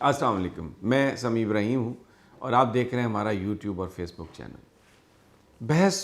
अस्सलाम वालेकुम। मैं समी इब्राहिम हूँ और आप देख रहे हैं हमारा यूट्यूब और फेसबुक चैनल। बहस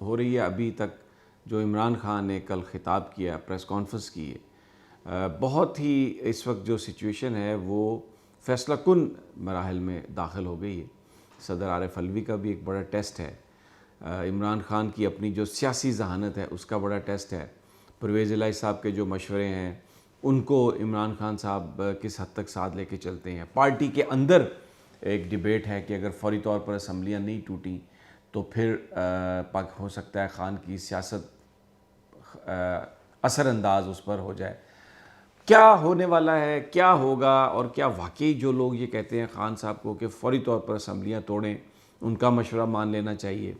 हो रही है अभी तक जो इमरान खान ने कल ख़िताब किया, प्रेस कॉन्फ्रेंस की है, बहुत ही इस वक्त जो सिचुएशन है वो फ़ैसला कुन मराहल में दाखिल हो गई है। सदर आरिफ अलवी का भी एक बड़ा टेस्ट है, इमरान खान की अपनी जो सियासी जहानत है उसका बड़ा टेस्ट है, परवेज़ इलाही साहब के जो मशवरे हैं उनको इमरान खान साहब किस हद तक साथ लेके चलते हैं। पार्टी के अंदर एक डिबेट है कि अगर फौरी तौर पर असम्बलियाँ नहीं टूटी तो फिर पाक हो सकता है खान की सियासत असरअंदाज उस पर हो जाए। क्या होने वाला है, क्या होगा, और क्या वाकई जो लोग ये कहते हैं खान साहब को कि फ़ौरी तौर पर असम्बलियाँ तोड़ें, उनका मशवरा मान लेना चाहिए,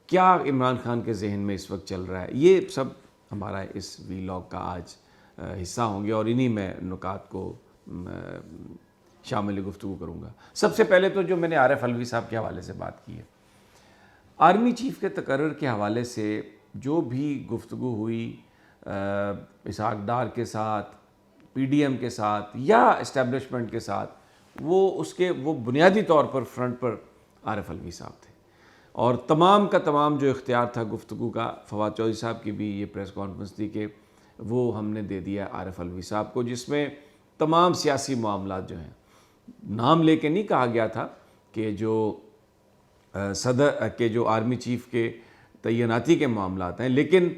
क्या इमरान खान के जहन में इस वक्त चल रहा है, ये सब हमारा इस वीलॉग का आज हिस्सा होंगे और इन्हीं में नुकात को शामिल गुफ्तगू करूँगा। सबसे पहले तो जो मैंने आरिफ अलवी साहब के हवाले से बात की है, आर्मी चीफ़ के तकर्रुर के हवाले से जो भी गुफ्तगू हुई इसहाक डार के साथ, PDM के साथ या इस्टेब्लिशमेंट के साथ, वो बुनियादी तौर पर फ्रंट पर आरिफ अलवी साहब थे और तमाम का तमाम जो इख्तियार था गुफ्तगू का, फवाद चौधरी साहब की भी ये प्रेस कॉन्फ्रेंस थी कि वो हमने दे दिया आरिफ अलवी साहब को, जिसमें तमाम सियासी मामलात जो हैं, नाम लेके नहीं कहा गया था कि जो सदर के जो आर्मी चीफ़ के तैनाती के मामलात हैं, लेकिन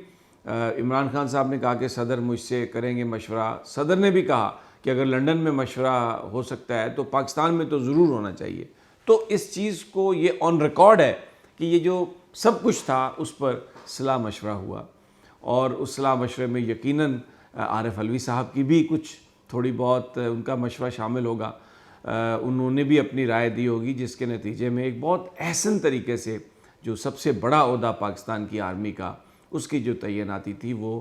इमरान खान साहब ने कहा कि सदर मुझसे करेंगे मशवरा। सदर ने भी कहा कि अगर लंदन में मशवरा हो सकता है तो पाकिस्तान में तो ज़रूर होना चाहिए। तो इस चीज़ को ये ऑन रिकॉर्ड है कि ये जो सब कुछ था उस पर सलाह मशवरा हुआ और उस सलाह मशवरे में यकीनन आरिफ अलवी साहब की भी कुछ थोड़ी बहुत उनका मशवरा शामिल होगा। उन्होंने भी अपनी राय दी होगी, जिसके नतीजे में एक बहुत अहसन तरीके से जो सबसे बड़ा ओहदा पाकिस्तान की आर्मी का, उसकी जो तैनाती थी वो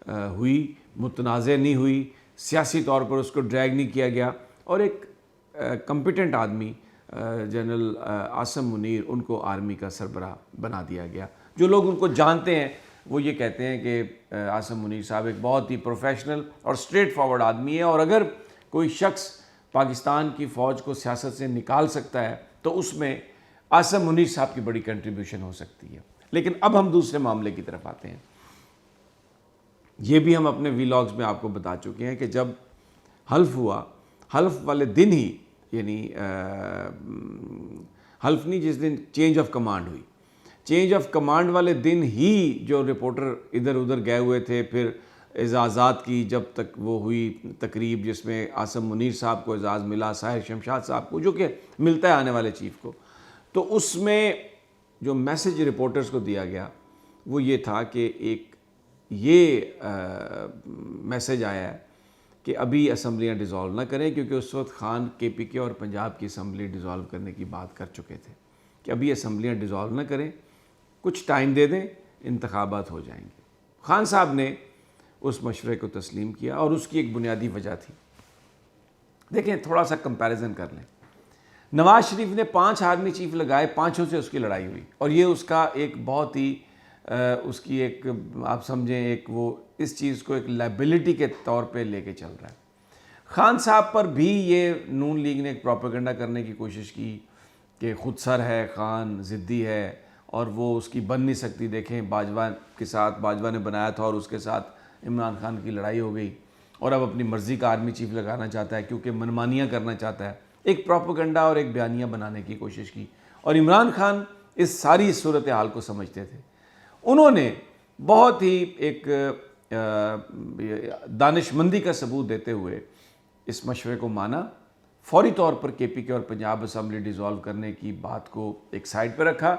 हुई, मुतनाज़ नहीं हुई, सियासी तौर पर उसको ड्रैग नहीं किया गया और एक कम्पिटेंट आदमी जनरल आसम मुनीर, उनको आर्मी का सरबराह बना दिया गया। जो लोग उनको जानते हैं वो ये कहते हैं कि आसम मुनीर साहब एक बहुत ही प्रोफेशनल और स्ट्रेट फॉरवर्ड आदमी है और अगर कोई शख्स पाकिस्तान की फ़ौज को सियासत से निकाल सकता है तो उसमें आसम मुनीर साहब की बड़ी कंट्रीब्यूशन हो सकती है। लेकिन अब हम दूसरे मामले की तरफ आते हैं। ये भी हम अपने वीलॉग्स में आपको बता चुके हैं कि जब हल्फ हुआ, हल्फ वाले दिन ही, यानी हल्फ नहीं, जिस दिन चेंज ऑफ कमांड हुई, चेंज ऑफ कमांड वाले दिन ही जो रिपोर्टर इधर उधर गए हुए थे, फिर एजाज़ात की जब तक वो हुई तकरीब जिसमें आसम मुनीर साहब को एजाज़ मिला, साहिर शमशाद साहब को, जो कि मिलता है आने वाले चीफ़ को, तो उसमें जो मैसेज रिपोर्टर्स को दिया गया वो ये था कि एक ये मैसेज आया है कि अभी असम्बलियाँ डिज़ोल्व ना करें, क्योंकि उस वक्त खान KPK और पंजाब की असम्बली डिज़ोल्व करने की बात कर चुके थे कि अभी असम्बलियाँ डिज़ोल्व ना करें, कुछ टाइम दे दें, इंतखाबात हो जाएंगे। खान साहब ने उस मशवरे को तस्लीम किया और उसकी एक बुनियादी वजह थी। देखें, थोड़ा सा कंपैरिजन कर लें। नवाज शरीफ ने 5 आर्मी चीफ लगाए, 5 से उसकी लड़ाई हुई और ये उसका एक बहुत ही उसकी एक, आप समझें, एक वो इस चीज़ को एक लाइबिलिटी के तौर पे लेके चल रहा है। खान साहब पर भी ये नून लीग ने एक प्रोपेगेंडा करने की कोशिश की कि खुदसर है, खान ज़िद्दी है और वो उसकी बन नहीं सकती। देखें, बाजवा के साथ, बाजवा ने बनाया था और उसके साथ इमरान खान की लड़ाई हो गई और अब अपनी मर्ज़ी का आर्मी चीफ लगाना चाहता है क्योंकि मनमानियाँ करना चाहता है। एक प्रोपेगेंडा और एक बयानिया बनाने की कोशिश की और इमरान खान इस सारी सूरत हाल को समझते थे। उन्होंने बहुत ही एक दानिशमंदी का सबूत देते हुए इस मशवरे को माना, फौरी तौर पर KPK और पंजाब असम्बली डिज़ोल्व करने की बात को एक साइड पर रखा,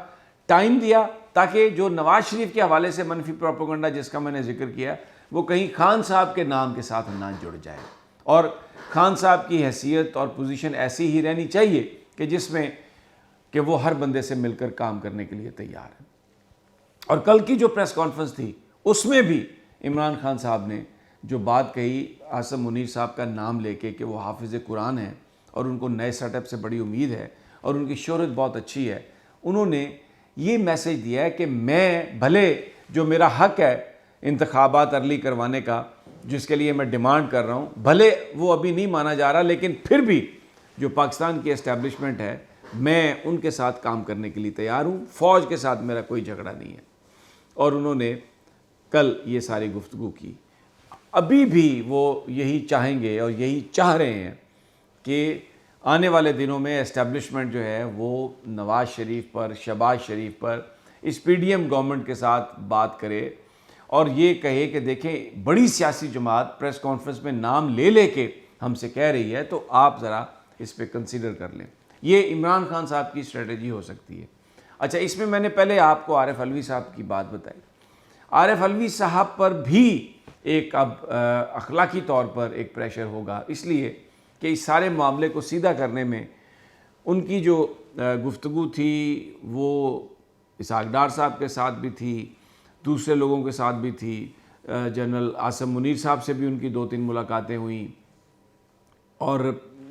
टाइम दिया ताकि जो नवाज शरीफ के हवाले से मनफी प्रोपेगेंडा जिसका मैंने जिक्र किया वो कहीं खान साहब के नाम के साथ ना जुड़ जाए और खान साहब की हैसियत और पोजीशन ऐसी ही रहनी चाहिए कि जिसमें कि वो हर बंदे से मिलकर काम करने के लिए तैयार है। और कल की जो प्रेस कॉन्फ्रेंस थी उसमें भी इमरान खान साहब ने जो बात कही आसम मुनीर साहब का नाम लेके कि वो हाफिज़ कुरान है और उनको नए सेटअप से बड़ी उम्मीद है और उनकी शोहरत बहुत अच्छी है, उन्होंने ये मैसेज दिया है कि मैं भले जो मेरा हक है इंतखाबात अर्ली करवाने का, जिसके लिए मैं डिमांड कर रहा हूँ, भले वो अभी नहीं माना जा रहा, लेकिन फिर भी जो पाकिस्तान की एस्टैब्लिशमेंट है, मैं उनके साथ काम करने के लिए तैयार हूँ, फ़ौज के साथ मेरा कोई झगड़ा नहीं है। और उन्होंने कल ये सारी गुफ्तगू की। अभी भी वो यही चाहेंगे और यही चाह रहे हैं कि आने वाले दिनों में एस्टैब्लिशमेंट जो है वो नवाज़ शरीफ पर, शहबाज शरीफ पर, इस पीडीएम गवर्नमेंट के साथ बात करे और ये कहे कि देखें बड़ी सियासी जमात प्रेस कॉन्फ्रेंस में नाम ले लेके हमसे कह रही है, तो आप ज़रा इस पर कंसीडर कर लें। ये इमरान खान साहब की स्ट्रेटजी हो सकती है। अच्छा, इसमें मैंने पहले आपको आरिफ अलवी साहब की बात बताई। आरिफ अलवी साहब पर भी एक अब अखलाकी तौर पर एक प्रेशर होगा, इसलिए कि इस सारे मामले को सीधा करने में उनकी जो गुफ्तगू थी वो इसहाक डार साहब के साथ भी थी, दूसरे लोगों के साथ भी थी, जनरल आसम मुनीर साहब से भी उनकी 2-3 मुलाकातें हुई। और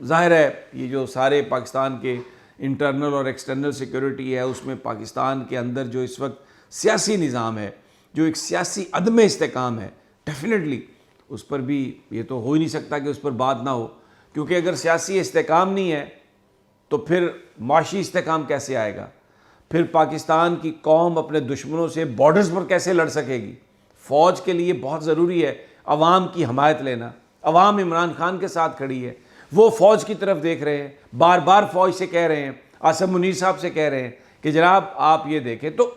ज़ाहिर है ये जो सारे पाकिस्तान के इंटरनल और एक्सटर्नल सिक्योरिटी है, उसमें पाकिस्तान के अंदर जो इस वक्त सियासी निज़ाम है, जो एक सियासी अदम इस्तेकाम है, डेफिनेटली उस पर भी ये तो हो ही नहीं सकता कि उस पर बात ना हो, क्योंकि अगर सियासी इस्तेकाम नहीं है तो फिर माशी इस्तेकाम कैसे आएगा? फिर पाकिस्तान की कौम अपने दुश्मनों से बॉर्डर्स पर कैसे लड़ सकेगी? फ़ौज के लिए बहुत ज़रूरी है अवाम की हमायत लेना। अवाम इमरान खान के साथ खड़ी है, वो फ़ौज की तरफ देख रहे हैं, बार बार फ़ौज से कह रहे हैं, आसम मुनीर साहब से कह रहे हैं कि जनाब आप ये देखें। तो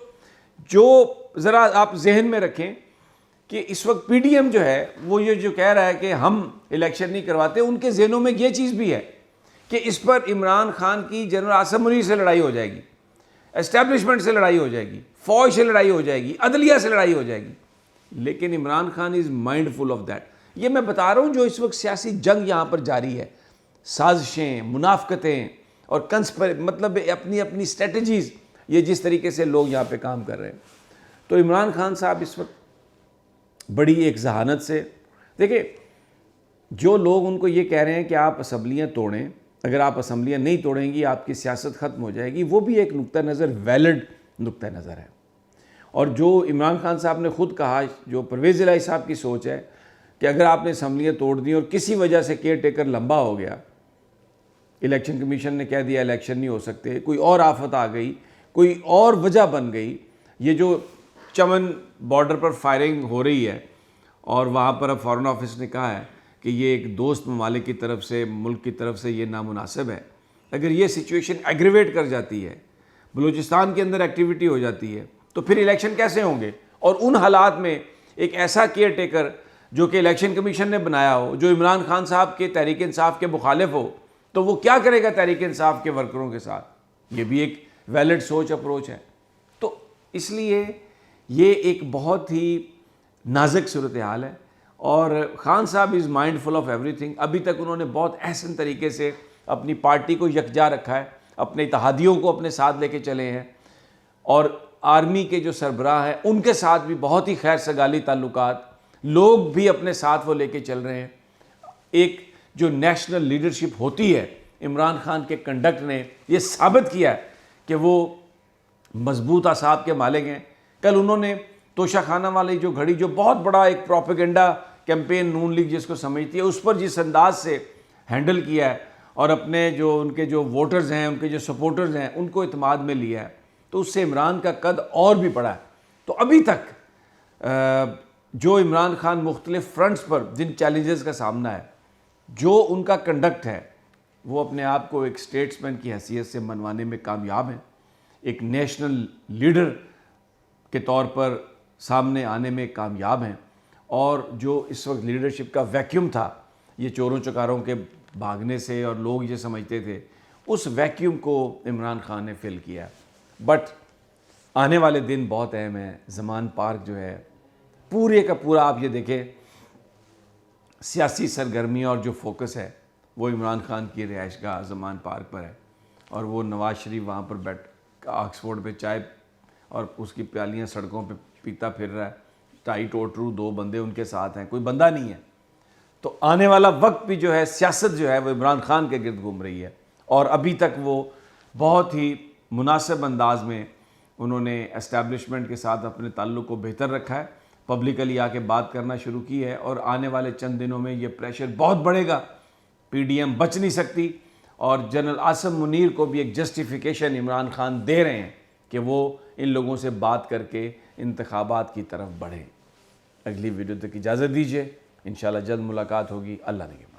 जो ज़रा आप जहन में रखें कि इस वक्त पीडीएम जो है वो ये जो कह रहा है कि हम इलेक्शन नहीं करवाते, उनके जहनों में ये चीज़ भी है कि इस पर इमरान खान की जनरल आसम मुनीर से लड़ाई हो जाएगी, एस्टैब्लिशमेंट से लड़ाई हो जाएगी, फ़ौज से लड़ाई हो जाएगी, अदलिया से लड़ाई हो जाएगी। लेकिन Imran Khan is mindful of that. ये मैं बता रहा हूँ जो इस वक्त सियासी जंग यहाँ पर जारी है, साजिशें, मुनाफकतें और मतलब अपनी अपनी स्ट्रेटजीज़, ये जिस तरीके से लोग यहाँ पे काम कर रहे हैं। तो इमरान खान साहब इस वक्त बड़ी एक जहानत से, देखिए जो लोग उनको ये कह रहे हैं कि आप असम्बलियाँ तोड़ें, अगर आप असम्बलियाँ नहीं तोड़ेंगी आपकी सियासत ख़त्म हो जाएगी, वो भी एक नुक्ता नज़र वैलिड नुक्ता नज़र है। और जो इमरान खान साहब ने ख़ुद कहा, जो परवेज़ इलाही साहब की सोच है कि अगर आपने असम्बलियाँ तोड़ दी और किसी वजह से केयर टेकर लंबा हो गया, इलेक्शन कमीशन ने कह दिया इलेक्शन नहीं हो सकते, कोई और आफत आ गई, कोई और वजह बन गई, ये जो चमन बॉर्डर पर फायरिंग हो रही है और वहाँ पर अब फ़ॉरेन ऑफिस ने कहा है कि ये एक दोस्त ममालिक की तरफ से, मुल्क की तरफ से ये नामुनासिब है। अगर ये सिचुएशन एग्रीवेट कर जाती है, बलूचिस्तान के अंदर एक्टिविटी हो जाती है, तो फिर इलेक्शन कैसे होंगे? और उन हालात में एक ऐसा केयर टेकर जो कि इलेक्शन कमीशन ने बनाया हो, जो इमरान खान साहब के तहरीक इंसाफ के मुखालिफ हो, तो वो क्या करेगा तहरीक इंसाफ के वर्करों के साथ? ये भी एक वैलिड सोच अप्रोच है। तो इसलिए ये एक बहुत ही नाजुक सूरत हाल है और ख़ान साहब इज़ माइंडफुल ऑफ एवरीथिंग। अभी तक उन्होंने बहुत अहसन तरीके से अपनी पार्टी को यकजा रखा है, अपने इत्तेहादियों को अपने साथ लेके चले हैं और आर्मी के जो सरबराह हैं उनके साथ भी बहुत ही खैर सगाली ताल्लुकात, लोग भी अपने साथ वो लेके चल रहे हैं। एक जो नेशनल लीडरशिप होती है, इमरान खान के कंडक्ट ने ये साबित किया है कि वो मजबूत आसाब के मालिक हैं। कल उन्होंने तोशा खाना वाली जो घड़ी, जो बहुत बड़ा एक प्रोपेगेंडा कैंपेन नून लीग जिसको समझती है, उस पर जिस अंदाज से हैंडल किया है और अपने जो उनके जो वोटर्स हैं, उनके जो सपोर्टर्स हैं, उनको इत्मीनान में लिया है, तो उससे इमरान का कद और भी बढ़ा है। तो अभी तक जो इमरान खान मुख्तलिफ फ्रंट्स पर जिन चैलेंजेस का सामना है, जो उनका कंडक्ट है, वो अपने आप को एक स्टेट्समैन की हैसियत से मनवाने में कामयाब हैं, एक नेशनल लीडर के तौर पर सामने आने में कामयाब हैं। और जो इस वक्त लीडरशिप का वैक्यूम था, ये चोरों चकारों के भागने से और लोग ये समझते थे, उस वैक्यूम को इमरान खान ने फिल किया। बट आने वाले दिन बहुत अहम है। ज़मान पार्क जो है पूरे का पूरा, आप ये देखें, सियासी सरगर्मी और जो फोकस है वो इमरान खान की रिहाइशगाह ज़मान पार्क पर है और वो नवाज़ शरीफ वहाँ पर बैठ ऑक्सफोर्ड पे चाय और उसकी प्यालियाँ सड़कों पे पीता फिर रहा है। टाई टोटरू 2 बंदे उनके साथ हैं, कोई बंदा नहीं है। तो आने वाला वक्त भी जो है, सियासत जो है वो इमरान खान के गिर्द घूम रही है और अभी तक वो बहुत ही मुनासिब अंदाज में उन्होंने एस्टैब्लिशमेंट के साथ अपने ताल्लुक़ को बेहतर रखा है, पब्लिकली आके बात करना शुरू की है और आने वाले चंद दिनों में ये प्रेशर बहुत बढ़ेगा। पीडीएम बच नहीं सकती और जनरल आसिम मुनीर को भी एक जस्टिफिकेशन इमरान खान दे रहे हैं कि वो इन लोगों से बात करके इंतखाबात की तरफ बढ़ें। अगली वीडियो तक इजाज़त दीजिए, इंशाल्लाह जल्द मुलाकात होगी। अल्लाह ने